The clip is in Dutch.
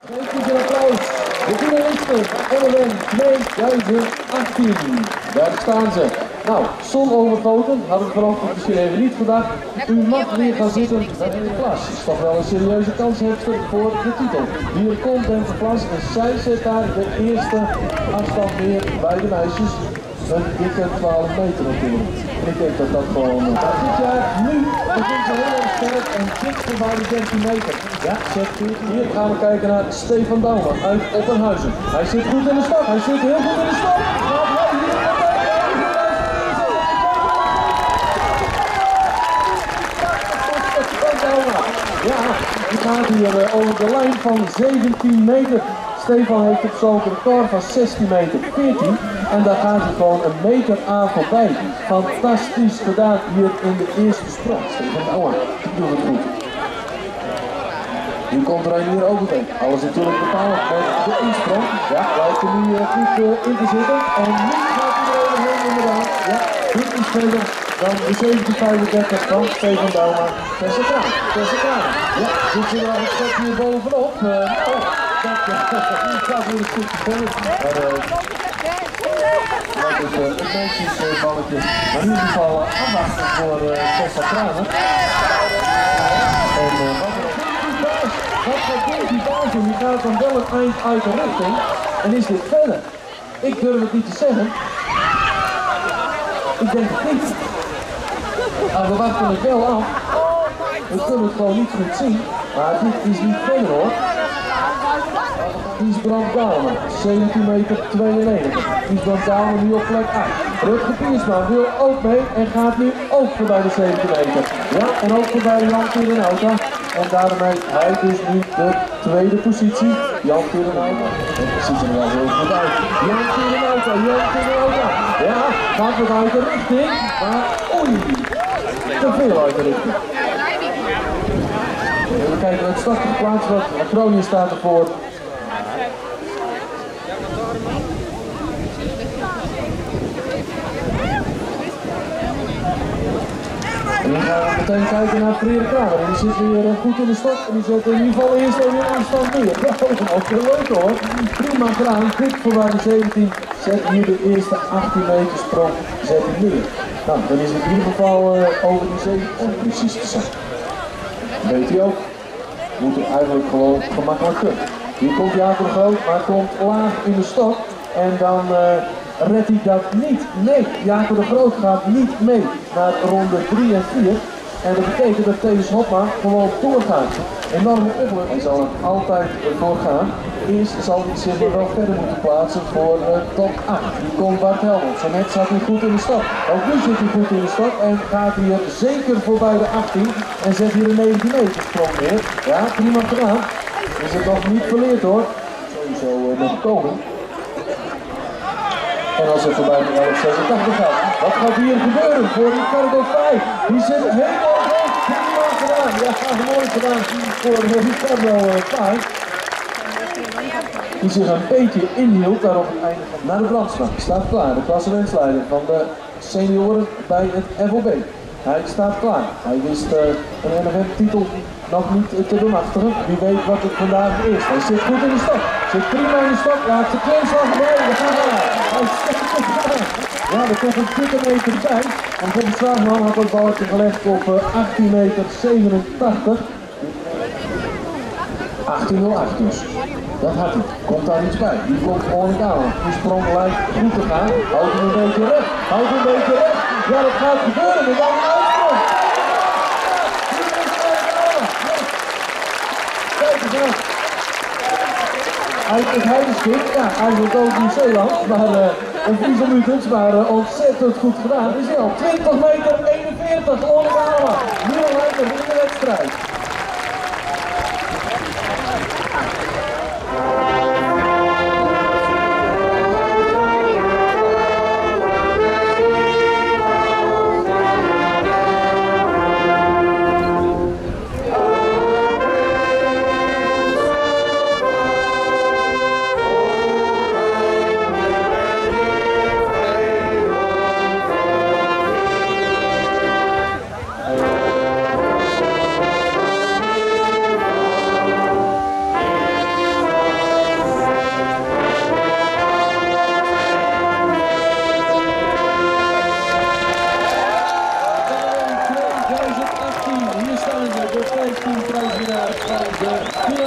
Geef eens een applaus. De finalisten NLM 2018. Daar staan ze. Nou, zonovergoten, hadden we vanochtend misschien even niet gedacht. U mag weer gaan zitten bij de klas. Is toch wel een serieuze kans heeft voor de titel. Hier komt en klas en zij zet daar de eerste afstand neer bij de meisjes. Een dikke 12 meter natuurlijk. En ik denk dat dat gewoon... dit jaar, nu begint ze heel erg sterk en dik voorbij de 13 meter. Ja, zegt u. Hier gaan we kijken naar Stefan Douwman uit Oppenhuizen. Hij zit goed in de stap, hij zit heel goed in de stap. Ja, die gaat hier over de lijn van 17 meter. Stefan heeft op zo'n record van 16 meter 14 en daar gaat hij gewoon een meter aan voorbij. Fantastisch gedaan hier in de eerste sprong. Stefan Douwman, die doet het goed. Nu komt er een hier ook meteen. Alles natuurlijk bepaald met de insprong. Ja, lijkt er nu goed in te zitten. En nu gaat hij er overheen inderdaad. Ja, dit is verder dan de 1735 van Stefan Douwman. Tessa Kraan. Ja, zit ze er al een stuk hier bovenop. Dat gaat weer een stukje verder. Dat is een meisjesballetje. Maar in ieder geval afwachten voor Tessa Kraan. En wat gaat die baas doen? Die gaat dan wel het eind uit de richting. En is dit verder? Ik durf het niet te zeggen. Ik denk het niet. Maar we wachten het wel af. We kunnen het gewoon niet goed zien. Maar dit is niet verder hoor. Kiesbrand Douwman, 17 meter 92. Kiesbrand Douwman nu op plek 8. Rutger Piersma wil ook mee en gaat nu ook voorbij de 17 meter. Ja, en ook voorbij Jan Tierenauta. En daarmee hij dus nu de tweede positie. Jan Tierenauta. Dat ziet er wel heel goed uit. Jan Tierenauta. Ja, gaat het uit de richting. Maar oei, te veel uit de richting. Even kijken, het startige plaats wat Groningen staat ervoor. En dan gaan we meteen kijken naar Frederik Kramer. En die zit weer goed in de stok. En die zet in ieder geval eerst even een afstand neer. Dat is ook heel leuk hoor. Prima gedaan. Goed voorbij de 17. Zet hier de eerste 18 meter sprong. Zet hij neer. Nou, dan is het in ieder geval over die 7 om precies te zijn. Weet hij ook. Moet het eigenlijk gewoon gemakkelijk kunnen. Hier komt Jacob de Groot, maar komt laag in de stok. En dan redt hij dat niet. Nee, Jacob de Groot gaat niet mee naar ronde 3 en 4. En dat betekent dat Theus Hopma gewoon doorgaat. Enorme opluchting. Hij zal er altijd voor gaan. Eerst zal hij zich wel verder moeten plaatsen voor top 8. Die komt Bart Helmond. Zo net zat hij goed in de stad. Ook nu zit hij goed in de stad en gaat hier zeker voorbij de 18. En zet hier een 19 meter sprong neer. Ja, prima gedaan. Is het nog niet verleerd hoor. Sowieso nog komen. En als het voorbij de 1186 gaat. Wat gaat hier gebeuren voor Ricardo Fay? Die zit helemaal goed. Prima gedaan. Ja, mooi gedaan voor Ricardo Fay. Die zich een beetje inhield daar op het einde van naar de brandslag. Staat klaar, de klassementsleider van de senioren bij het FOB. Hij staat klaar. Hij wist een NFM-titel nog niet te bemachtigen. Wie weet wat het vandaag is. Hij zit goed in de stok. Zit prima in de stok. Laat zijn klemslag bij. We gaan naar. Hij steekt het aan. Ja, er komt een dikke meter bij. En Tom Zwaagman had het balletje gelegd op 18 meter 87. 1808 dus. Dat had hij. Komt daar iets bij. Die komt gewoon aan. Die sprong lijkt goed te gaan. Houdt hem een beetje recht. Ja, dat gaat gebeuren. En dan een uitsprong. Kijk eens aan. Uit het Heidenschip. Ja, eigenlijk ook Nieuw-Zeeland. Maar een Friese Mutens, maar ontzettend goed gedaan. Is hij al 20 meter 41. Ongehouden. Nu al in de wedstrijd. de